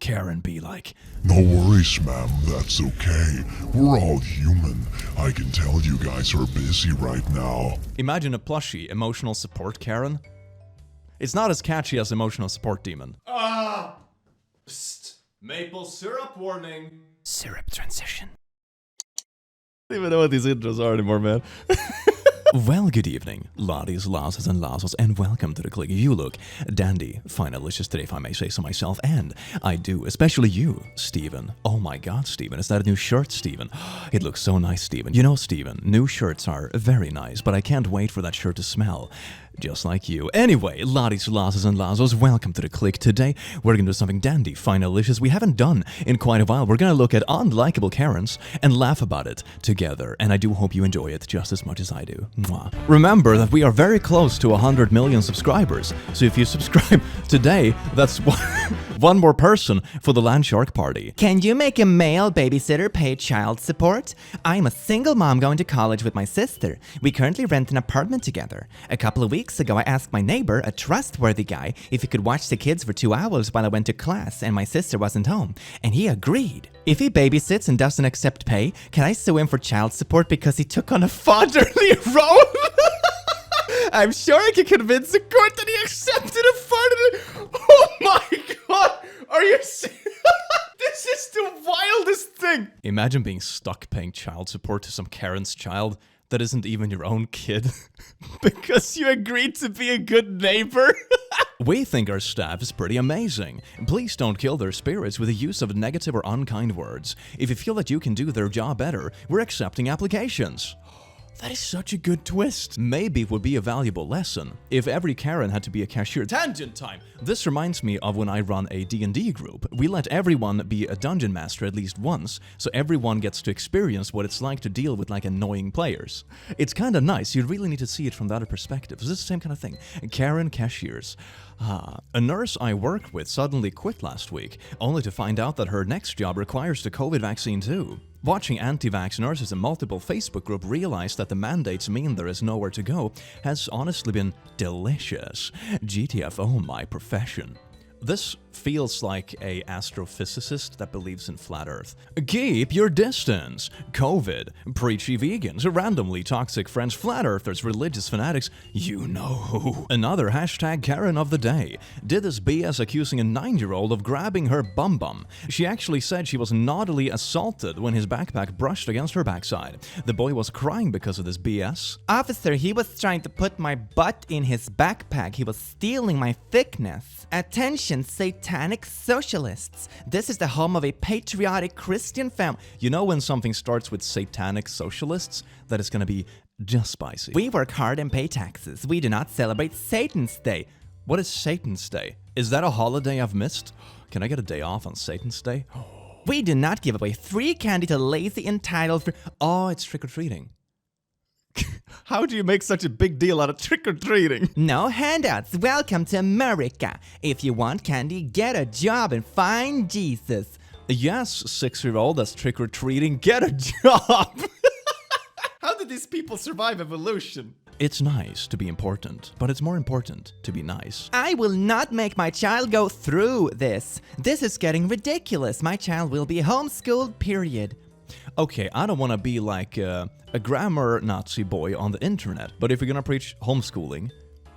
Karen be like? No worries, ma'am, that's okay. We're all human. I can tell you guys are busy right now. Imagine a plushie emotional support Karen. It's not as catchy as emotional support demon. Psst. Maple syrup warning. Syrup transition. I don't even know what these intros are anymore, man. Well, good evening, laddies, lasses, and lasses, and welcome to the click. You look dandy, fine, delicious today, if I may say so myself, and I do, especially you, Steven. Oh my god, Steven, is that a new shirt, Steven? It looks so nice, Steven. You know, Steven, new shirts are very nice, but I can't wait for that shirt to smell. Just like you. Anyway, laddies, lasses, and lassos, welcome to the click. Today, we're gonna do something dandy, fine, delicious we haven't done in quite a while. We're gonna look at unlikable Karens and laugh about it together, and I do hope you enjoy it just as much as I do. Mwah. Remember that we are very close to 100 million subscribers, so if you subscribe today, that's one more person for the Land Shark Party. Can you make a male babysitter pay child support? I'm a single mom going to college with my sister. We currently rent an apartment together. A couple of weeks ago, I asked my neighbor, a trustworthy guy, if he could watch the kids for 2 hours while I went to class and my sister wasn't home, and he agreed. If he babysits and doesn't accept pay, can I sue him for child support because he took on a fatherly role? I'm sure I can convince the court that he accepted a fatherly... Oh my god! Are you serious? This is the wildest thing! Imagine being stuck paying child support to some Karen's child that isn't even your own kid. Because you agreed to be a good neighbor? We think our staff is pretty amazing. Please don't kill their spirits with the use of negative or unkind words. If you feel that you can do their job better, we're accepting applications. That is such a good twist. Maybe it would be a valuable lesson if every Karen had to be a cashier. Tangent time! This reminds me of when I run a D&D group. We let everyone be a dungeon master at least once, so everyone gets to experience what it's like to deal with like annoying players. It's kinda nice, you really need to see it from the other perspective. Is this the same kind of thing? Karen cashiers. A nurse I work with suddenly quit last week, only to find out that her next job requires the COVID vaccine too. Watching anti-vaxx nurses in multiple Facebook groups realize that the mandates mean there is nowhere to go has honestly been delicious. GTFO my profession. This feels like a astrophysicist that believes in flat Earth. Keep your distance. COVID, preachy vegans, randomly toxic French flat earthers, religious fanatics, you know who. Another hashtag Karen of the day. Did this BS accusing a 9-year-old of grabbing her bum-bum. She actually said she was naughtily assaulted when his backpack brushed against her backside. The boy was crying because of this BS. Officer, he was trying to put my butt in his backpack. He was stealing my thickness. Attention, satanic socialists. This is the home of a patriotic Christian family. You know when something starts with satanic socialists, that is gonna be just spicy. We work hard and pay taxes. We do not celebrate Satan's Day. What is Satan's Day? Is that a holiday I've missed? Can I get a day off on Satan's Day? We do not give away free candy to lazy, entitled... Oh, it's trick-or-treating. How do you make such a big deal out of trick-or-treating? No handouts. Welcome to America. If you want candy, get a job and find Jesus. Yes, 6-year-old that's trick-or-treating, get a job. How did these people survive evolution? It's nice to be important, but it's more important to be nice. I will not make my child go through this. This is getting ridiculous. My child will be homeschooled, period. Okay, I don't want to be like a grammar Nazi boy on the internet, but if you're gonna preach homeschooling,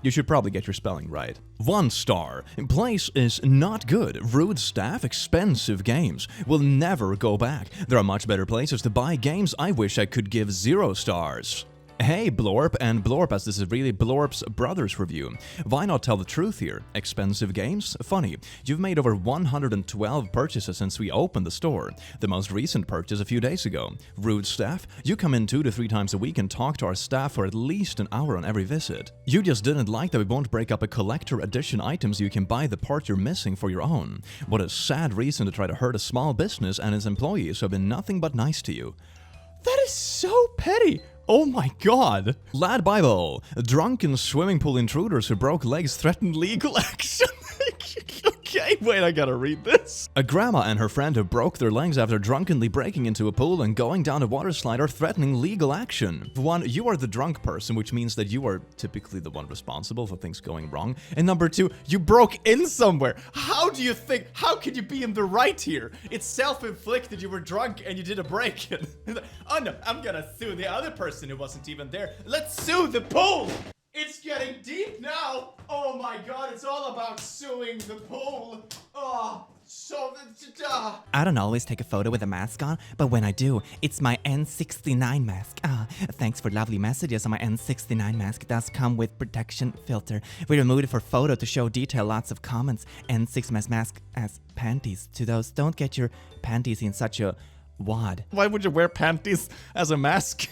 you should probably get your spelling right. 1 star. Place is not good. Rude staff, expensive games. Will never go back. There are much better places to buy games. I wish I could give 0 stars. Hey Blorp and Blorp, as this is really Blorp's brother's review. Why not tell the truth here? Expensive games? Funny. You've made over 112 purchases since we opened the store. The most recent purchase a few days ago. Rude staff? You come in 2 to 3 times a week and talk to our staff for at least an hour on every visit. You just didn't like that we won't break up a collector edition item so you can buy the part you're missing for your own. What a sad reason to try to hurt a small business and its employees who have been nothing but nice to you. That is so petty. Oh my god! Lad Bible. Drunken swimming pool intruders who broke legs threatened legal action. Okay. Okay, wait, I gotta read this. A grandma and her friend who broke their legs after drunkenly breaking into a pool and going down a water slide are threatening legal action. One, you are the drunk person, which means that you are typically the one responsible for things going wrong. And number two, you broke in somewhere. How do you think, how can you be in the right here? It's self-inflicted, you were drunk and you did a break-in. Oh no, I'm gonna sue the other person who wasn't even there. Let's sue the pool! It's getting deep now! Oh my god, it's all about suing the pool! Oh, so... I don't always take a photo with a mask on, but when I do, it's my N69 mask. Thanks for lovely messages on my N69 mask. It does come with protection filter. We removed it for photo to show detail, lots of comments. N6 mask as panties. To those, don't get your panties in such a wad. Why would you wear panties as a mask?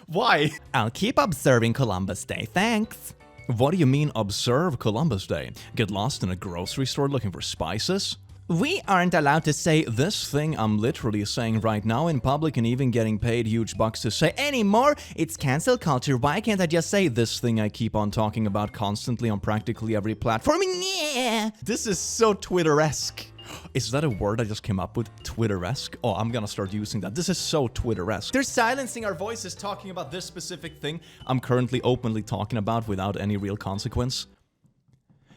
Why? I'll keep observing Columbus Day, thanks. What do you mean observe Columbus Day? Get lost in a grocery store looking for spices? We aren't allowed to say This thing I'm literally saying right now in public and even getting paid huge bucks to say anymore. It's cancel culture. Why can't I just say this thing I keep on talking about constantly on practically every platform. Yeah. This is so Twitter-esque. Is that a word I just came up with? Twitter-esque? Oh, I'm gonna start using that. This is so Twitter-esque. They're silencing our voices talking about this specific thing I'm currently openly talking about without any real consequence.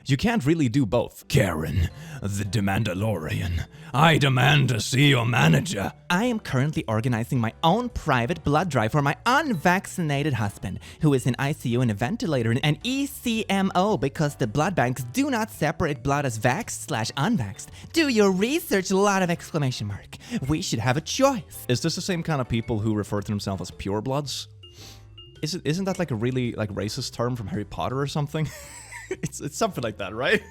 You can't really do both. Karen, the Demandalorian. I demand to see your manager. I am currently organizing my own private blood drive for my unvaccinated husband, who is in ICU in a ventilator and ECMO because the blood banks do not separate blood as vaxxed/unvaxxed. Do your research, a lot of exclamation mark. We should have a choice. Is this the same kind of people who refer to themselves as purebloods? Isn't that like a really racist term from Harry Potter or something? It's something like that, right?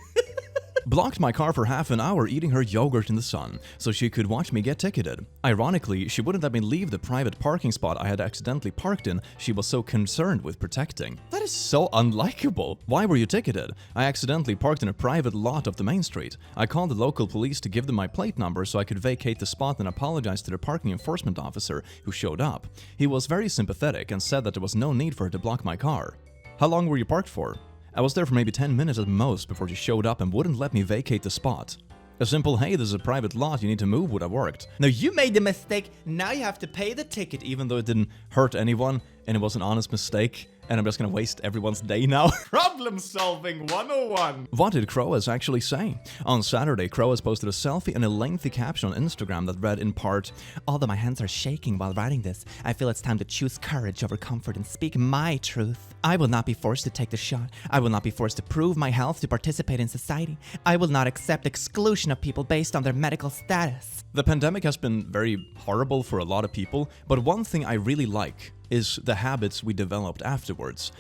Blocked my car for half an hour eating her yogurt in the sun so she could watch me get ticketed. Ironically, she wouldn't let me leave the private parking spot I had accidentally parked in. She was so concerned with protecting. That is so unlikable. Why were you ticketed? I accidentally parked in a private lot of the main street. I called the local police to give them my plate number so I could vacate the spot and apologize to the parking enforcement officer who showed up. He was very sympathetic and said that there was no need for her to block my car. How long were you parked for? I was there for maybe 10 minutes at most before she showed up and wouldn't let me vacate the spot. A simple, hey, this is a private lot, you need to move, would have worked. No, you made the mistake, now you have to pay the ticket. Even though it didn't hurt anyone and it was an honest mistake, and I'm just gonna waste everyone's day now. Problem solving 101! What did Croas actually say? On Saturday, Croas posted a selfie and a lengthy caption on Instagram that read in part, although my hands are shaking while writing this, I feel it's time to choose courage over comfort and speak my truth. I will not be forced to take the shot. I will not be forced to prove my health to participate in society. I will not accept exclusion of people based on their medical status. The pandemic has been very horrible for a lot of people, but one thing I really like is the habits we developed afterwards.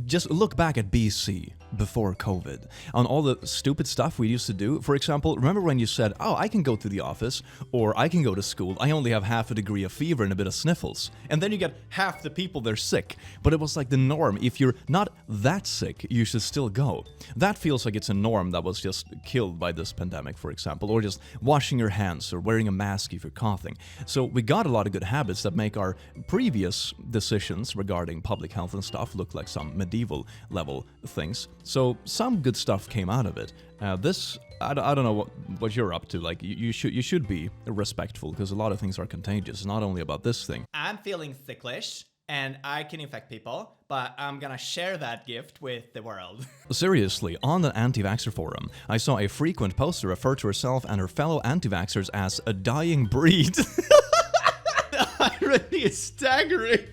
Just look back at BC, before COVID, on all the stupid stuff we used to do. For example, remember when you said, oh, I can go to the office, or I can go to school, I only have half a degree of fever and a bit of sniffles. And then you get half the people they're sick. But it was like the norm. If you're not that sick, you should still go. That feels like it's a norm that was just killed by this pandemic, for example, or just washing your hands or wearing a mask if you're coughing. So we got a lot of good habits that make our previous decisions regarding public health and stuff look like some medieval level things. So some good stuff came out of it. I don't know what you're up to. Like you should be respectful because a lot of things are contagious. It's not only about this thing. I'm feeling sicklish and I can infect people, but I'm gonna share that gift with the world. Seriously, on the anti-vaxxer forum, I saw a frequent poster refer to herself and her fellow anti-vaxxers as a dying breed. The irony is staggering.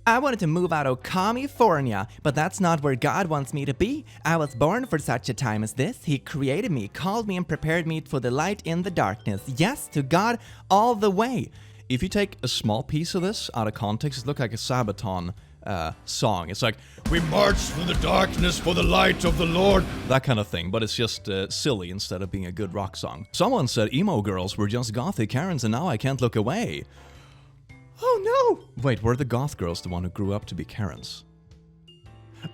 I wanted to move out of California, but that's not where God wants me to be. I was born for such a time as this. He created me, called me, and prepared me for the light in the darkness. Yes, to God all the way. If you take a small piece of this out of context, it looks like a Sabaton song. It's like, we march through the darkness for the light of the Lord. That kind of thing, but it's just silly instead of being a good rock song. Someone said emo girls were just gothic Karens and now I can't look away. Oh no! Wait, were the goth girls the one who grew up to be Karens?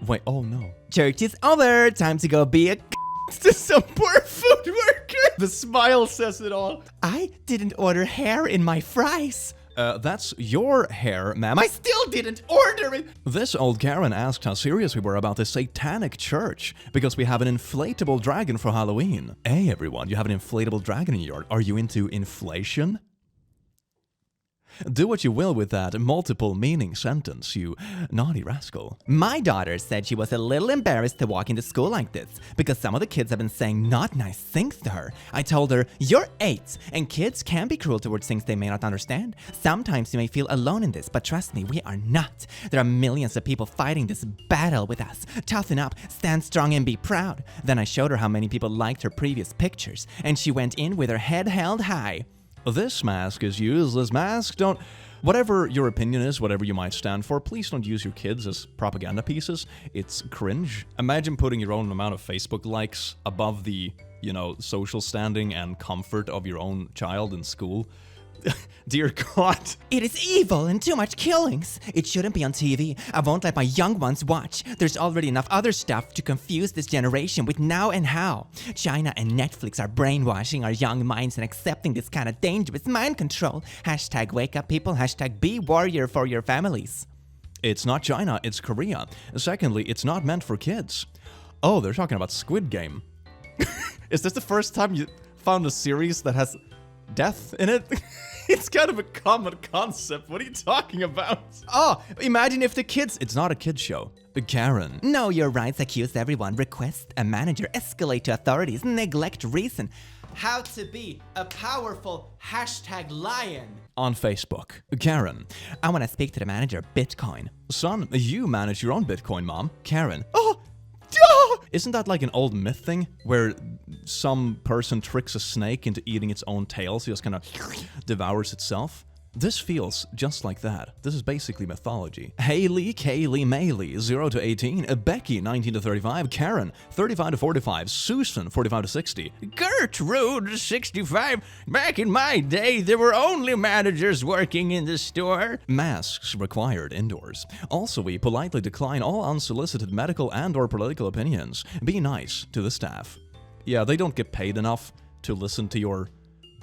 Wait, oh no. Church is over, time to go be a to some poor food worker. The smile says it all. I didn't order hair in my fries. That's your hair, ma'am. I still didn't order it! This old Karen asked how serious we were about the satanic church because we have an inflatable dragon for Halloween. Hey everyone, you have an inflatable dragon in your yard. Are you into inflation? Do what you will with that multiple meaning sentence, you naughty rascal. My daughter said she was a little embarrassed to walk into school like this because some of the kids have been saying not nice things to her. I told her, you're 8 and kids can be cruel towards things they may not understand. Sometimes you may feel alone in this, but trust me, we are not. There are millions of people fighting this battle with us. Toughen up, stand strong and be proud. Then I showed her how many people liked her previous pictures and she went in with her head held high. This mask is useless. Mask don't... Whatever your opinion is, whatever you might stand for, please don't use your kids as propaganda pieces. It's cringe. Imagine putting your own amount of Facebook likes above the, social standing and comfort of your own child in school. Dear God. It is evil and too much killings. It shouldn't be on TV. I won't let my young ones watch. There's already enough other stuff to confuse this generation with now and how. China and Netflix are brainwashing our young minds and accepting this kind of dangerous mind control. Hashtag wake up people. Hashtag be warrior for your families. It's not China, it's Korea. Secondly, it's not meant for kids. Oh, they're talking about Squid Game. Is this the first time you found a series that has death in it? It's kind of a common concept. What are you talking about? Oh, imagine if the kids... It's not a kid's show. Karen. Know your rights, accuse everyone, request a manager, escalate to authorities, neglect reason. How to be a powerful #lion. On Facebook. Karen. I want to speak to the manager, Bitcoin. Son, you manage your own Bitcoin, Mom. Karen. Oh! Isn't that like an old myth thing where some person tricks a snake into eating its own tail so it just kind of devours itself? This feels just like that. This is basically mythology. Haley, Kaylee, Maylee, 0 to 18, Becky, 19 to 35, Karen, 35 to 45, Susan, 45 to 60, Gertrude, 65. Back in my day, there were only managers working in the store. Masks required indoors. Also, we politely decline all unsolicited medical and or political opinions. Be nice to the staff. Yeah, they don't get paid enough to listen to your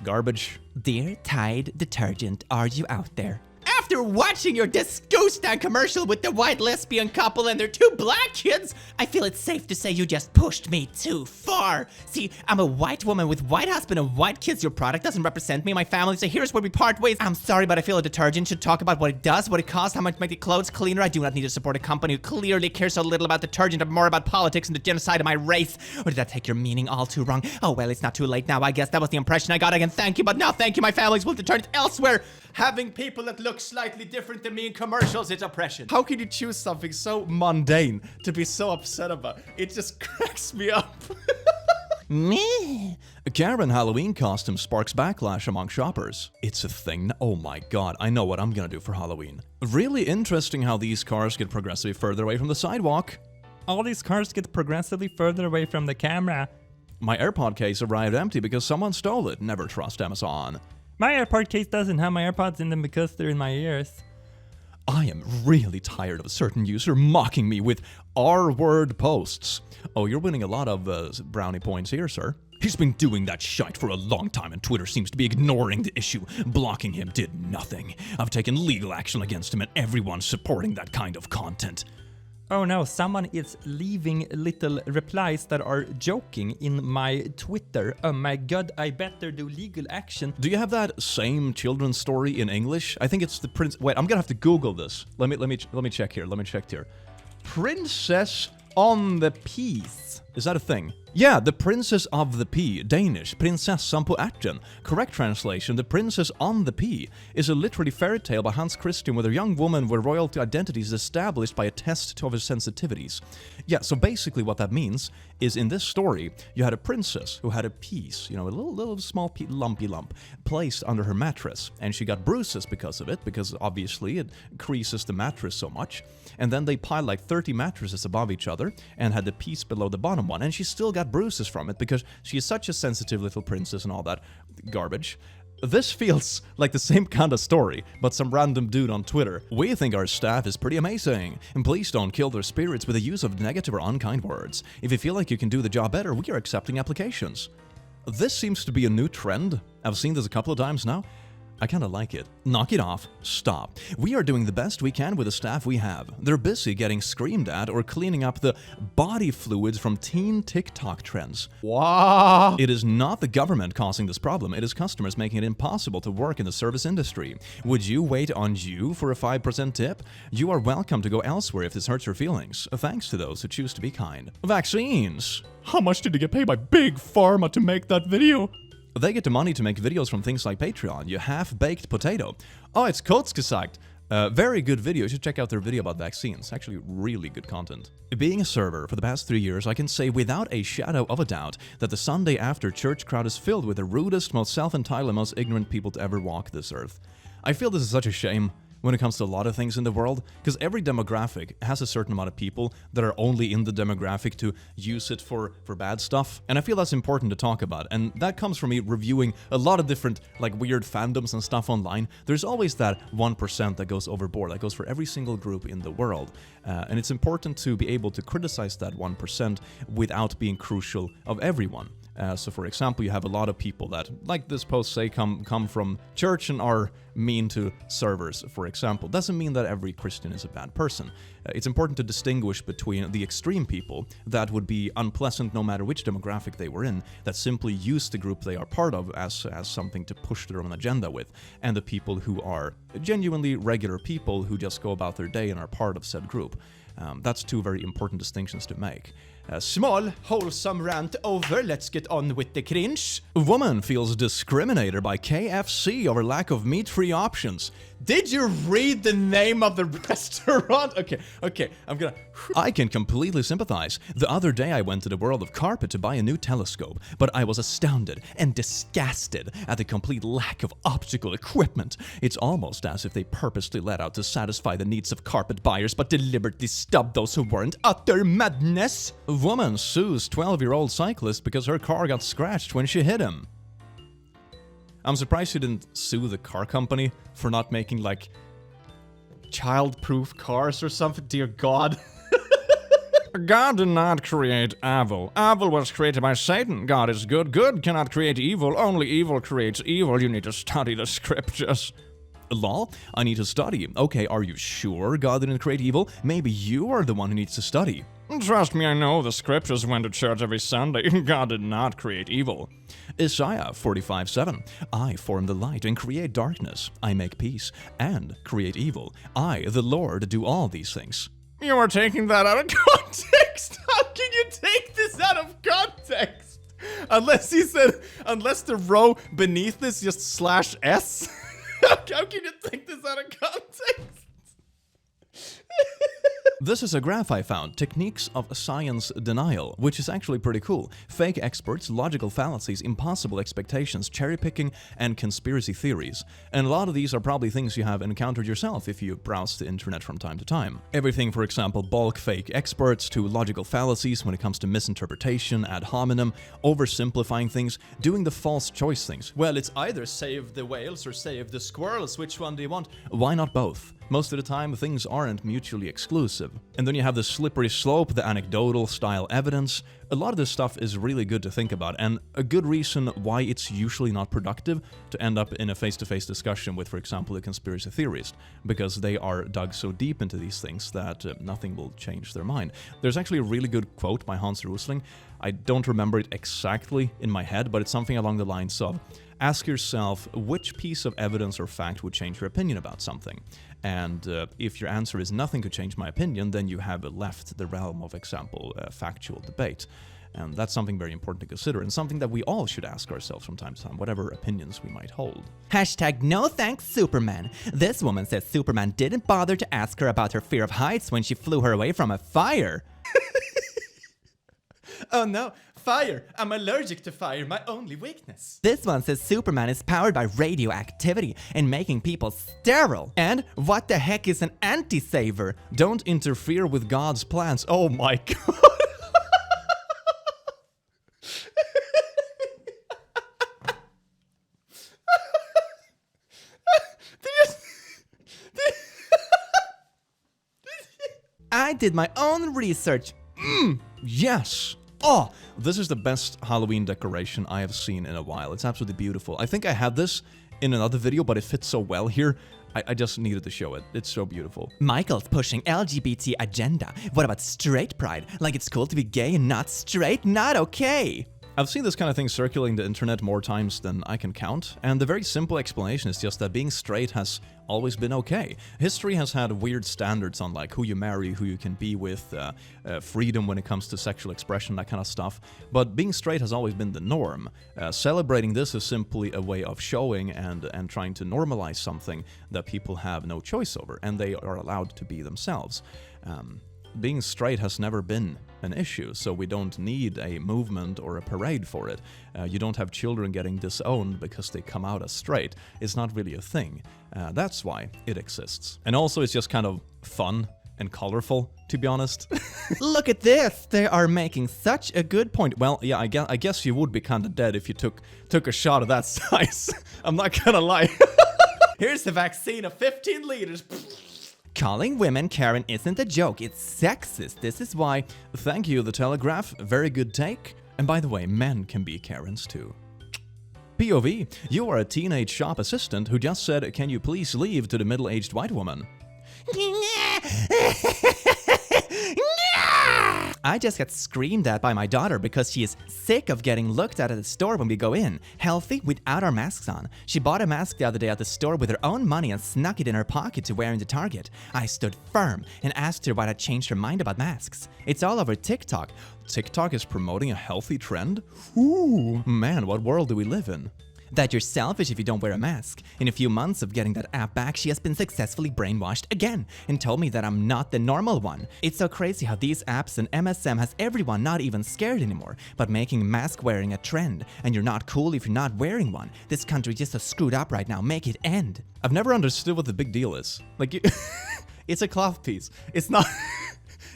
garbage. Dear Tide detergent, are you out there? After watching your disgusting commercial with the white lesbian couple and their 2 black kids, I feel it's safe to say you just pushed me too far. See, I'm a white woman with white husband and white kids. Your product doesn't represent me and my family, so here's where we part ways. I'm sorry, but I feel a detergent should talk about what it does, what it costs, how much to make the clothes cleaner. I do not need to support a company who clearly cares so little about detergent and more about politics and the genocide of my race. Or did I take your meaning all too wrong? Oh, well, it's not too late now. I guess that was the impression I got. Again, thank you, but no thank you. My family's will detergent elsewhere. Having people that look slightly different than me in commercials is oppression. How can you choose something so mundane to be so upset about? It just cracks me up. Me? Karen Halloween costume sparks backlash among shoppers. It's a thing. Oh my god, I know what I'm gonna do for Halloween. Really interesting how these cars get progressively further away from the sidewalk. All these cars get progressively further away from the camera. My AirPod case arrived empty because someone stole it. Never trust Amazon. My AirPod case doesn't have my AirPods in them because they're in my ears. I am really tired of a certain user mocking me with R-word posts. Oh, you're winning a lot of brownie points here, sir. He's been doing that shite for a long time and Twitter seems to be ignoring the issue. Blocking him did nothing. I've taken legal action against him and everyone's supporting that kind of content. Oh no, someone is leaving little replies that are joking in my Twitter. Oh my god, I better do legal action. Do you have that same children's story in English? I think it's the prince... Wait, I'm gonna have to Google this. Let me check here. Princess on the Peace. Is that a thing? Yeah, the Princess of the Pea, Danish, Prinsessan på ärten. Correct translation, The Princess on the Pea, is a literary fairy tale by Hans Christian where a young woman where royalty identity is established by a test of her sensitivities. Yeah, so basically what that means is in this story, you had a princess who had a piece, a little small lumpy lump, placed under her mattress, and she got bruises because of it, because obviously it creases the mattress so much, and then they piled like 30 mattresses above each other, and had the piece below the bottom one, and she still got bruises from it because she is such a sensitive little princess and all that garbage. This feels like the same kind of story, but some random dude on Twitter. We think our staff is pretty amazing, and please don't kill their spirits with the use of negative or unkind words. If you feel like you can do the job better, we are accepting applications. This seems to be a new trend. I've seen this a couple of times now. I kind of like it. Knock it off. Stop. We are doing the best we can with the staff we have. They're busy getting screamed at or cleaning up the body fluids from teen TikTok trends. Wow. It is not the government causing this problem. It is customers making it impossible to work in the service industry. Would you wait on you for a 5% tip? You are welcome to go elsewhere if this hurts your feelings. Thanks to those who choose to be kind. Vaccines. How much did you get paid by Big Pharma to make that video? They get the money to make videos from things like Patreon. You half-baked potato. Oh, it's kurzgesagt. Very good video. You should check out their video about vaccines. Actually, really good content. Being a server for the past 3 years, I can say without a shadow of a doubt that the Sunday after church crowd is filled with the rudest, most self-entitled, and most ignorant people to ever walk this earth. I feel this is such a shame when it comes to a lot of things in the world, because every demographic has a certain amount of people that are only in the demographic to use it for bad stuff, and I feel that's important to talk about, and that comes from me reviewing a lot of different, like, weird fandoms and stuff online. There's always that 1% that goes overboard, that goes for every single group in the world, and it's important to be able to criticize that 1% without being crucial of everyone. So for example, you have a lot of people that, like this post say, come from church and are mean to servers, for example. Doesn't mean that every Christian is a bad person. It's important to distinguish between the extreme people that would be unpleasant no matter which demographic they were in, that simply use the group they are part of as something to push their own agenda with, and the people who are genuinely regular people who just go about their day and are part of said group. That's two very important distinctions to make. Small, wholesome rant over. Let's get on with the cringe. Woman feels discriminated by KFC over lack of meat-free options. Did you read the name of the restaurant? Okay, I can completely sympathize. The other day I went to the World of Carpet to buy a new telescope, but I was astounded and disgusted at the complete lack of optical equipment. It's almost as if they purposely let out to satisfy the needs of carpet buyers, but deliberately stubbed those who weren't. Utter madness! Woman sues 12-year-old cyclist because her car got scratched when she hit him. I'm surprised she didn't sue the car company for not making, like, child-proof cars or something. Dear God. God did not create evil. Evil was created by Satan. God is good. Good cannot create evil. Only evil creates evil. You need to study the scriptures. Lol, I need to study. Okay, are you sure God didn't create evil? Maybe you are the one who needs to study. Trust me, I know the scriptures. Went to church every Sunday. God did not create evil. Isaiah 45:7. I form the light and create darkness. I make peace and create evil. I, the Lord, do all these things. You are taking that out of context. How can you take this out of context? Unless he said, unless the row beneath this just /s. How can you take this out of context? This is a graph I found, Techniques of Science Denial, which is actually pretty cool. Fake experts, logical fallacies, impossible expectations, cherry-picking, and conspiracy theories. And a lot of these are probably things you have encountered yourself if you browse the internet from time to time. Everything, for example, bulk fake experts to logical fallacies when it comes to misinterpretation, ad hominem, oversimplifying things, doing the false choice things. Well, it's either save the whales or save the squirrels. Which one do you want? Why not both? Most of the time, things aren't mutually exclusive. And then you have the slippery slope, the anecdotal style evidence. A lot of this stuff is really good to think about, and a good reason why it's usually not productive to end up in a face-to-face discussion with, for example, a conspiracy theorist, because they are dug so deep into these things that nothing will change their mind. There's actually a really good quote by Hans Rosling. I don't remember it exactly in my head, but it's something along the lines of, ask yourself which piece of evidence or fact would change your opinion about something. And if your answer is nothing could change my opinion, then you have left the realm of example factual debate. And that's something very important to consider, and something that we all should ask ourselves from time to time, whatever opinions we might hold. Hashtag no thanks Superman. This woman says Superman didn't bother to ask her about her fear of heights when she flew her away from a fire. Oh no, fire! I'm allergic to fire, my only weakness. This one says Superman is powered by radioactivity and making people sterile. And what the heck is an anti-saver? Don't interfere with God's plans. Oh my God. I did my own research. Yes. Oh, this is the best Halloween decoration I have seen in a while. It's absolutely beautiful. I think I had this in another video, but it fits so well here. I just needed to show it. It's so beautiful. Michael's pushing LGBT agenda. What about straight pride? Like it's cool to be gay and not straight? Not okay. I've seen this kind of thing circulating the internet more times than I can count, and the very simple explanation is just that being straight has always been okay. History has had weird standards on like who you marry, who you can be with, freedom when it comes to sexual expression, that kind of stuff, but being straight has always been the norm. Celebrating this is simply a way of showing and trying to normalize something that people have no choice over, and they are allowed to be themselves. Being straight has never been an issue, so we don't need a movement or a parade for it. You don't have children getting disowned because they come out as straight. It's not really a thing. That's why it exists. And also it's just kind of fun and colorful, to be honest. Look at this! They are making such a good point. Well, yeah, I guess you would be kind of dead if you took a shot of that size. I'm not gonna lie. Here's the vaccine of 15 liters. Calling women Karen isn't a joke, it's sexist. This is why. Thank you, The Telegraph. Very good take. And by the way, men can be Karens too. POV, you are a teenage shop assistant who just said, "Can you please leave?" to the middle-aged white woman. I just got screamed at by my daughter because she is sick of getting looked at the store when we go in, healthy without our masks on. She bought a mask the other day at the store with her own money and snuck it in her pocket to wear in the Target. I stood firm and asked her why that changed her mind about masks. It's all over TikTok. TikTok is promoting a healthy trend? Ooh, man, what world do we live in? That you're selfish if you don't wear a mask. In a few months of getting that app back, she has been successfully brainwashed again and told me that I'm not the normal one. It's so crazy how these apps and MSM has everyone not even scared anymore, but making mask wearing a trend. And you're not cool if you're not wearing one. This country is just so screwed up right now. Make it end. I've never understood what the big deal is. Like, it's a cloth piece. It's not...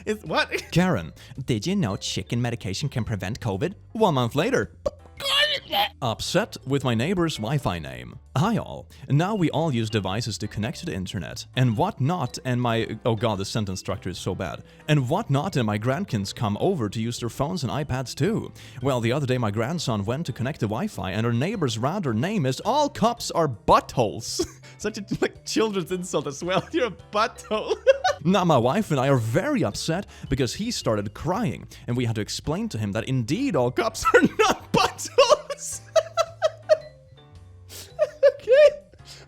It's what? Karen, did you know chicken medication can prevent COVID? 1 month later. Upset with my neighbor's Wi-Fi name. Hi all. Now we all use devices to connect to the internet. And whatnot and my... Oh god, the sentence structure is so bad. And whatnot and my grandkids come over to use their phones and iPads too. Well, the other day my grandson went to connect to Wi-Fi and her neighbor's router name is "All cups are buttholes." Such a like children's insult as well. You're a butthole. Now my wife and I are very upset because he started crying and we had to explain to him that indeed all cups are not buttholes. Okay.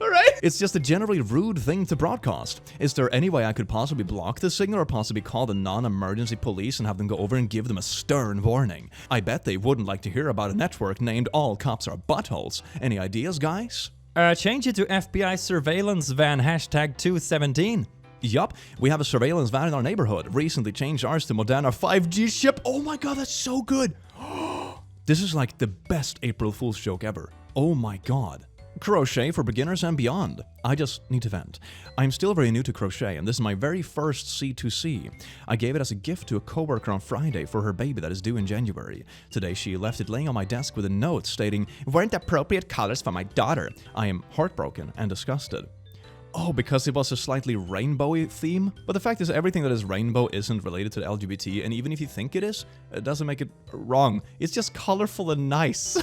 Alright. It's just a generally rude thing to broadcast. Is there any way I could possibly block this signal or possibly call the non-emergency police and have them go over and give them a stern warning? I bet they wouldn't like to hear about a network named "All Cops Are Buttholes." Any ideas, guys? Change it to FBI surveillance van #217. Yup, we have a surveillance van in our neighborhood. Recently changed ours to Moderna 5G chip. Oh my god, that's so good. This is like the best April Fool's joke ever. Oh my god. Crochet for beginners and beyond. I just need to vent. I'm still very new to crochet and this is my very first C2C. I gave it as a gift to a coworker on Friday for her baby that is due in January. Today she left it laying on my desk with a note stating, "Weren't appropriate colors for my daughter." I am heartbroken and disgusted. Oh, because it was a slightly rainbowy theme? But the fact is everything that is rainbow isn't related to the LGBT, and even if you think it is, it doesn't make it wrong. It's just colorful and nice.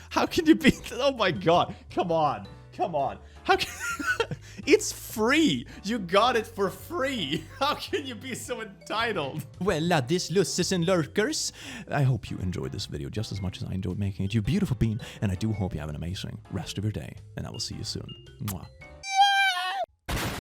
How can you be... Oh my god. Come on. Come on. How can... It's free. You got it for free. How can you be so entitled? Well, laddies, lusses and lurkers. I hope you enjoyed this video just as much as I enjoyed making it, you beautiful bean. And I do hope you have an amazing rest of your day. And I will see you soon. Mwah.